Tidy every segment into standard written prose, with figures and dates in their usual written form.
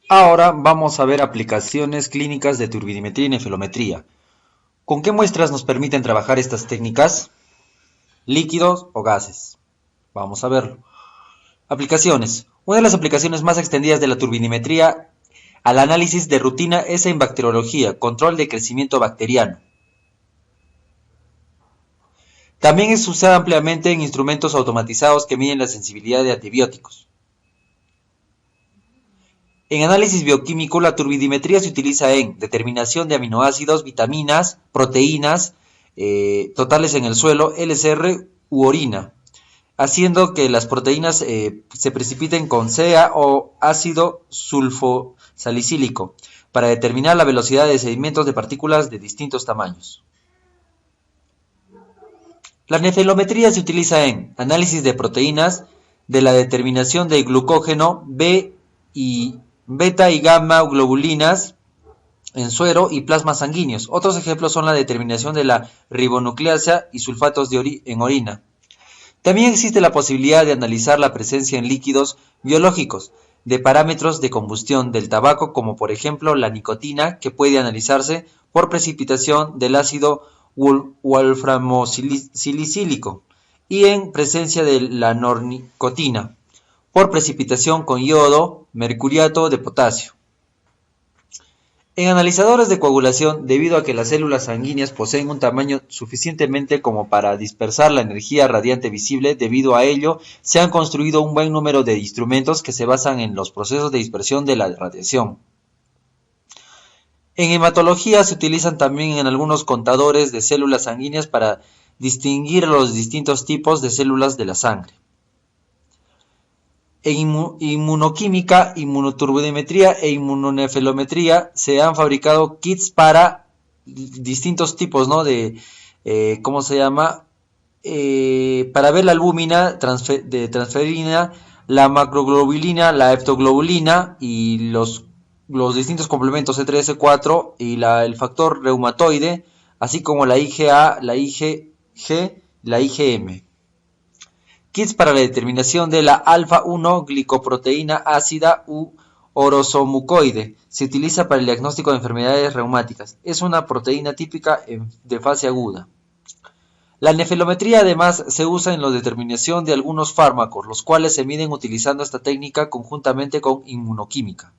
Ahora vamos a ver aplicaciones clínicas de turbidimetría y nefelometría. ¿Con qué muestras nos permiten trabajar estas técnicas? ¿Líquidos o gases? Vamos a verlo. Aplicaciones. Una de las aplicaciones más extendidas de la turbidimetría al análisis de rutina es en bacteriología, control de crecimiento bacteriano. También es usada ampliamente en instrumentos automatizados que miden la sensibilidad de antibióticos. En análisis bioquímico, la turbidimetría se utiliza en determinación de aminoácidos, vitaminas, proteínas, totales en el suelo, LCR u orina, haciendo que las proteínas se precipiten con CA o ácido sulfosalicílico para determinar la velocidad de sedimentos de partículas de distintos tamaños. La nefelometría se utiliza en análisis de proteínas, de la determinación de glucógeno, beta y gamma globulinas en suero y plasmas sanguíneos. Otros ejemplos son la determinación de la ribonucleasa y sulfatos en orina. También existe la posibilidad de analizar la presencia en líquidos biológicos de parámetros de combustión del tabaco, como por ejemplo la nicotina, que puede analizarse por precipitación del ácido wolframosilicílico, y en presencia de la nornicotina, por precipitación con yodo, mercuriato de potasio. En analizadores de coagulación, debido a que las células sanguíneas poseen un tamaño suficientemente como para dispersar la energía radiante visible, debido a ello se han construido un buen número de instrumentos que se basan en los procesos de dispersión de la radiación. En hematología se utilizan también en algunos contadores de células sanguíneas para distinguir los distintos tipos de células de la sangre. En inmunoquímica, inmunoturbidimetría e inmunonefelometría se han fabricado kits para distintos tipos, ¿no? ¿Cómo se llama? Para ver la albúmina de transferina, la macroglobulina, la heptoglobulina y los distintos complementos C3, C4 y el factor reumatoide, así como la IgA, la IgG, la IgM. Kits para la determinación de la alfa-1 glicoproteína ácida u orosomucoide. Se utiliza para el diagnóstico de enfermedades reumáticas. Es una proteína típica de fase aguda. La nefelometría además se usa en la determinación de algunos fármacos, los cuales se miden utilizando esta técnica conjuntamente con inmunoquímica.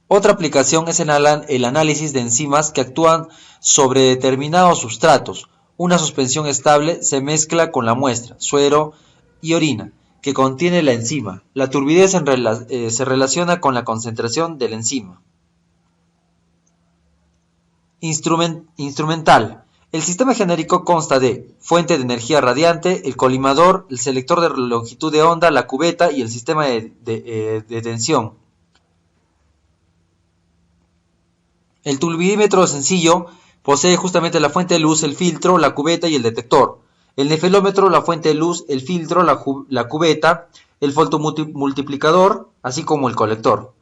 Otra aplicación es el análisis de enzimas que actúan sobre determinados sustratos. Una suspensión estable se mezcla con la muestra, suero y orina, que contiene la enzima. La turbidez se relaciona con la concentración de la enzima. Instrumental. El sistema genérico consta de fuente de energía radiante, el colimador, el selector de longitud de onda, la cubeta y el sistema de tensión. El turbidímetro sencillo posee justamente la fuente de luz, el filtro, la cubeta y el detector. El nefelómetro, la fuente de luz, el filtro, la cubeta, el fotomultiplicador, así como el colector.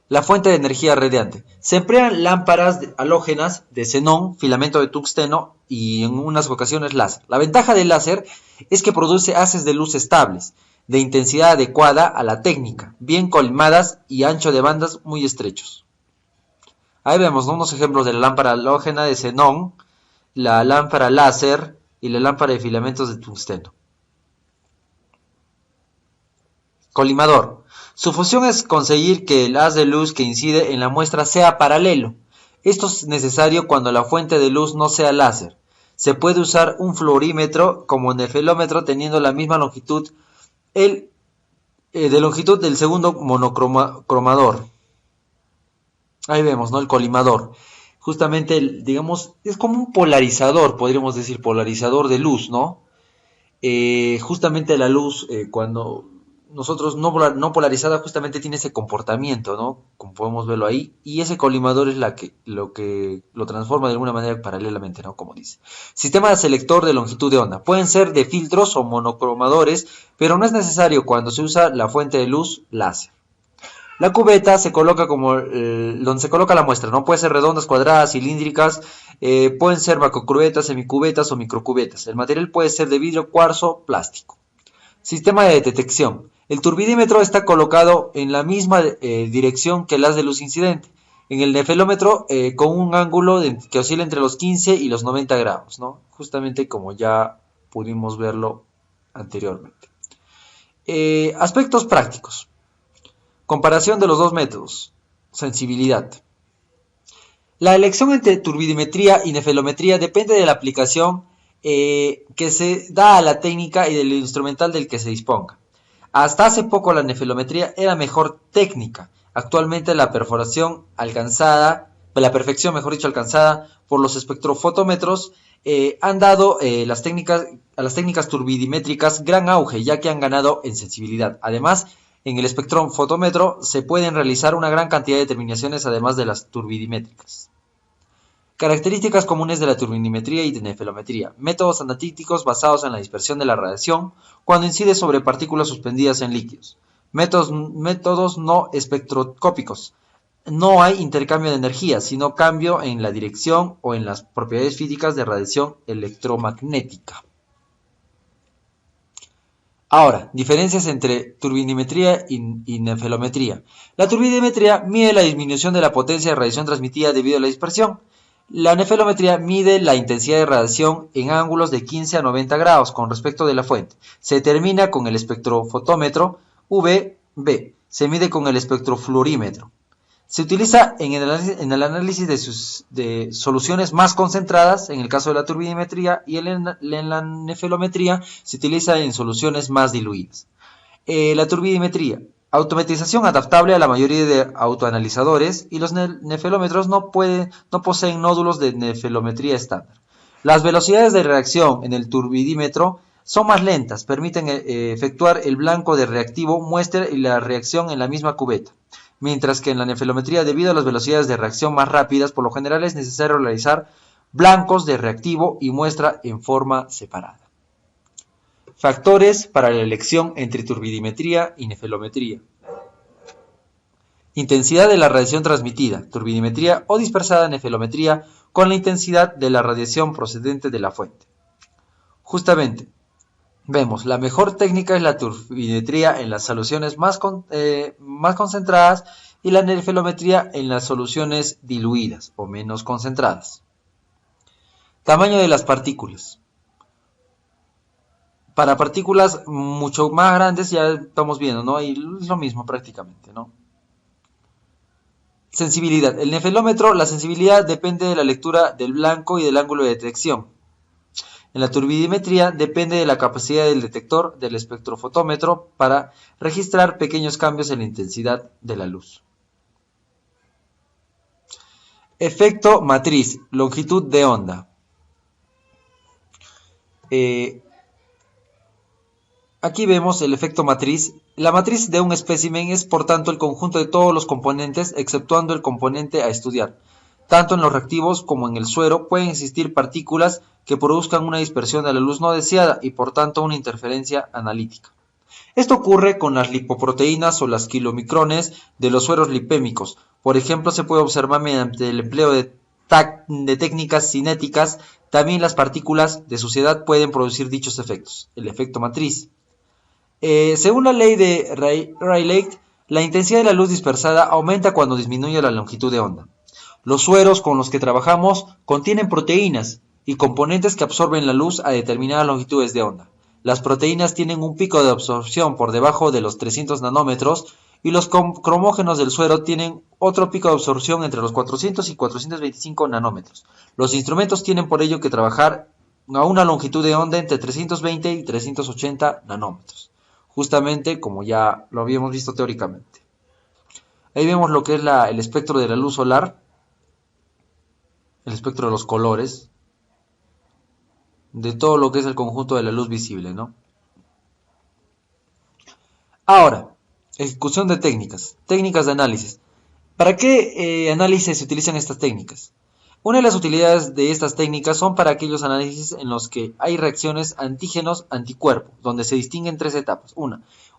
La fuente de energía radiante. Se emplean lámparas halógenas de xenón, filamento de tungsteno y en unas ocasiones láser. La ventaja del láser es que produce haces de luz estables, de intensidad adecuada a la técnica, bien colmadas y ancho de bandas muy estrechos. Ahí vemos, ¿no?, unos ejemplos de la lámpara halógena de xenón, la lámpara láser y la lámpara de filamentos de tungsteno. Colimador. Su función es conseguir que el haz de luz que incide en la muestra sea paralelo. Esto es necesario cuando la fuente de luz no sea láser. Se puede usar un fluorímetro como nefelómetro teniendo la misma longitud de longitud del segundo monocromador. Ahí vemos, ¿no?, el colimador. Justamente, digamos, es como un polarizador, podríamos decir, polarizador de luz, ¿no? Justamente la luz, cuando nosotros no polarizada, justamente tiene ese comportamiento, ¿no? Como podemos verlo ahí. Y ese colimador es lo que lo transforma de alguna manera paralelamente, ¿no? Como dice. Sistema de selector de longitud de onda. Pueden ser de filtros o monocromadores, pero no es necesario cuando se usa la fuente de luz láser. La cubeta se coloca como donde se coloca la muestra, ¿no? Puede ser redondas, cuadradas, cilíndricas, pueden ser macrocubetas, semicubetas o microcubetas. El material puede ser de vidrio, cuarzo, plástico. Sistema de detección. El turbidímetro está colocado en la misma dirección que el haz de luz incidente, en el nefelómetro con un ángulo que oscila entre los 15 y los 90 grados, ¿no? Justamente como ya pudimos verlo anteriormente. Aspectos prácticos. Comparación de los dos métodos. Sensibilidad. La elección entre turbidimetría y nefelometría depende de la aplicación que se da a la técnica y del instrumental del que se disponga. Hasta hace poco la nefelometría era mejor técnica. Actualmente la perfección alcanzada por los espectrofotómetros han dado a las técnicas turbidimétricas gran auge, ya que han ganado en sensibilidad. Además, en el espectrofotómetro se pueden realizar una gran cantidad de determinaciones además de las turbidimétricas. Características comunes de la turbidimetría y de nefelometría. Métodos analíticos basados en la dispersión de la radiación cuando incide sobre partículas suspendidas en líquidos. Métodos no espectroscópicos. No hay intercambio de energía, sino cambio en la dirección o en las propiedades físicas de radiación electromagnética. Ahora, diferencias entre turbidimetría y nefelometría. La turbidimetría mide la disminución de la potencia de radiación transmitida debido a la dispersión. La nefelometría mide la intensidad de radiación en ángulos de 15 a 90 grados con respecto de la fuente. Se determina con el espectrofotómetro UVB. Se mide con el espectrofluorímetro. Se utiliza en el análisis de soluciones más concentradas, en el caso de la turbidimetría, y en la nefelometría se utiliza en soluciones más diluidas. La turbidimetría. Automatización adaptable a la mayoría de autoanalizadores, y los nefelómetros no poseen nódulos de nefelometría estándar. Las velocidades de reacción en el turbidímetro son más lentas, permiten efectuar el blanco de reactivo, muestra y la reacción en la misma cubeta. Mientras que en la nefelometría, debido a las velocidades de reacción más rápidas, por lo general es necesario realizar blancos de reactivo y muestra en forma separada. Factores para la elección entre turbidimetría y nefelometría. Intensidad de la radiación transmitida, turbidimetría o dispersada nefelometría con la intensidad de la radiación procedente de la fuente. Justamente, vemos, la mejor técnica es la turbidimetría en las soluciones más concentradas y la nefelometría en las soluciones diluidas o menos concentradas. Tamaño de las partículas. Para partículas mucho más grandes ya estamos viendo, ¿no? Y es lo mismo prácticamente, ¿no? Sensibilidad. El nefelómetro, la sensibilidad depende de la lectura del blanco y del ángulo de detección. En la turbidimetría depende de la capacidad del detector del espectrofotómetro para registrar pequeños cambios en la intensidad de la luz. Efecto matriz, longitud de onda. Aquí vemos el efecto matriz. La matriz de un espécimen es, por tanto, el conjunto de todos los componentes, exceptuando el componente a estudiar. Tanto en los reactivos como en el suero pueden existir partículas que produzcan una dispersión de la luz no deseada y, por tanto, una interferencia analítica. Esto ocurre con las lipoproteínas o las kilomicrones de los sueros lipémicos. Por ejemplo, se puede observar mediante el empleo de técnicas cinéticas. También las partículas de suciedad pueden producir dichos efectos. El efecto matriz. Según la ley de Rayleigh, la intensidad de la luz dispersada aumenta cuando disminuye la longitud de onda. Los sueros con los que trabajamos contienen proteínas y componentes que absorben la luz a determinadas longitudes de onda. Las proteínas tienen un pico de absorción por debajo de los 300 nanómetros y los cromógenos del suero tienen otro pico de absorción entre los 400 y 425 nanómetros. Los instrumentos tienen por ello que trabajar a una longitud de onda entre 320 y 380 nanómetros. Justamente como ya lo habíamos visto teóricamente. Ahí vemos lo que es el espectro de la luz solar, el espectro de los colores, de todo lo que es el conjunto de la luz visible, ¿no? Ahora, ejecución de técnicas de análisis. ¿Para qué análisis se utilizan estas técnicas? Una de las utilidades de estas técnicas son para aquellos análisis en los que hay reacciones antígenos-anticuerpo, donde se distinguen tres etapas.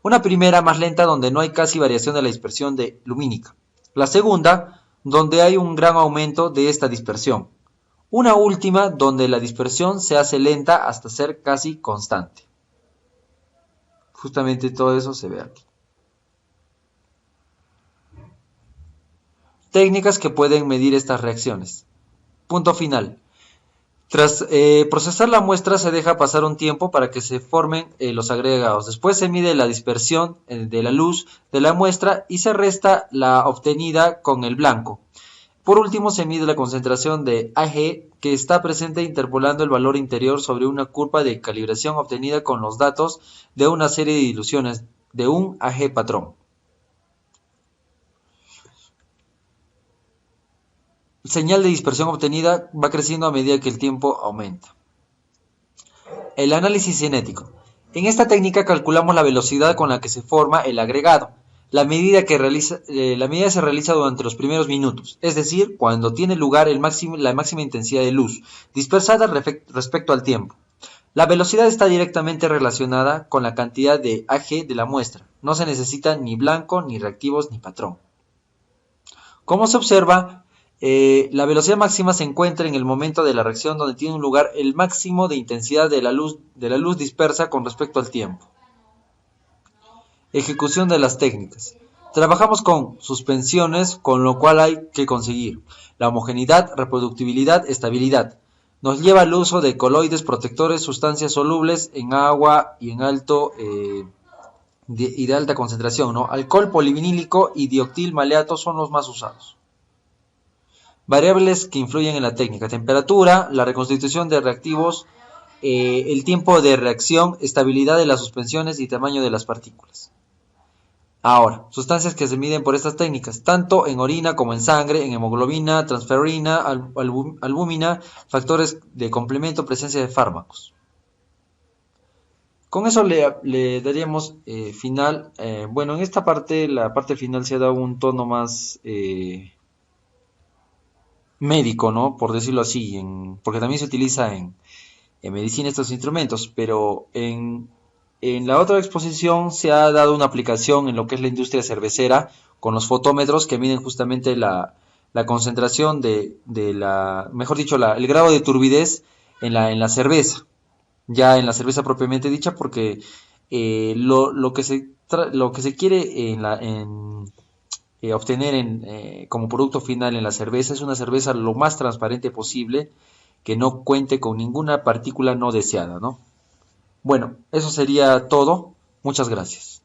Una primera más lenta donde no hay casi variación de la dispersión lumínica. La segunda, donde hay un gran aumento de esta dispersión. Una última donde la dispersión se hace lenta hasta ser casi constante. Justamente todo eso se ve aquí. Técnicas que pueden medir estas reacciones. Punto final. Tras procesar la muestra se deja pasar un tiempo para que se formen los agregados. Después se mide la dispersión de la luz de la muestra y se resta la obtenida con el blanco. Por último se mide la concentración de Ag que está presente interpolando el valor interior sobre una curva de calibración obtenida con los datos de una serie de diluciones de un Ag patrón. Señal de dispersión obtenida va creciendo a medida que el tiempo aumenta. El análisis cinético. En esta técnica calculamos la velocidad con la que se forma el agregado. La medida se realiza durante los primeros minutos, es decir, cuando tiene lugar la máxima intensidad de luz, dispersada respecto al tiempo. La velocidad está directamente relacionada con la cantidad de Ag de la muestra. No se necesita ni blanco, ni reactivos, ni patrón. Como se observa, la velocidad máxima se encuentra en el momento de la reacción donde tiene lugar el máximo de intensidad de la luz dispersa con respecto al tiempo. Ejecución de las técnicas. Trabajamos con suspensiones, con lo cual hay que conseguir la homogeneidad, reproductibilidad, estabilidad. Nos lleva al uso de coloides protectores, sustancias solubles en agua y en de alta concentración, ¿no? Alcohol polivinílico y diotil maleato son los más usados. Variables que influyen en la técnica: temperatura, la reconstitución de reactivos, el tiempo de reacción, estabilidad de las suspensiones y tamaño de las partículas. Ahora, sustancias que se miden por estas técnicas, tanto en orina como en sangre, en hemoglobina, transferrina, albúmina, factores de complemento, presencia de fármacos. Con eso le daríamos final. Bueno, en esta parte, la parte final se ha dado un tono más médico, ¿no? Por decirlo así, porque también se utiliza en medicina estos instrumentos, pero en la otra exposición se ha dado una aplicación en lo que es la industria cervecera con los fotómetros que miden justamente la concentración mejor dicho, el grado de turbidez en la cerveza, ya en la cerveza propiamente dicha, porque lo que se quiere obtener como producto final en la cerveza es una cerveza lo más transparente posible, que no cuente con ninguna partícula no deseada, ¿no? Bueno, eso sería todo. Muchas gracias.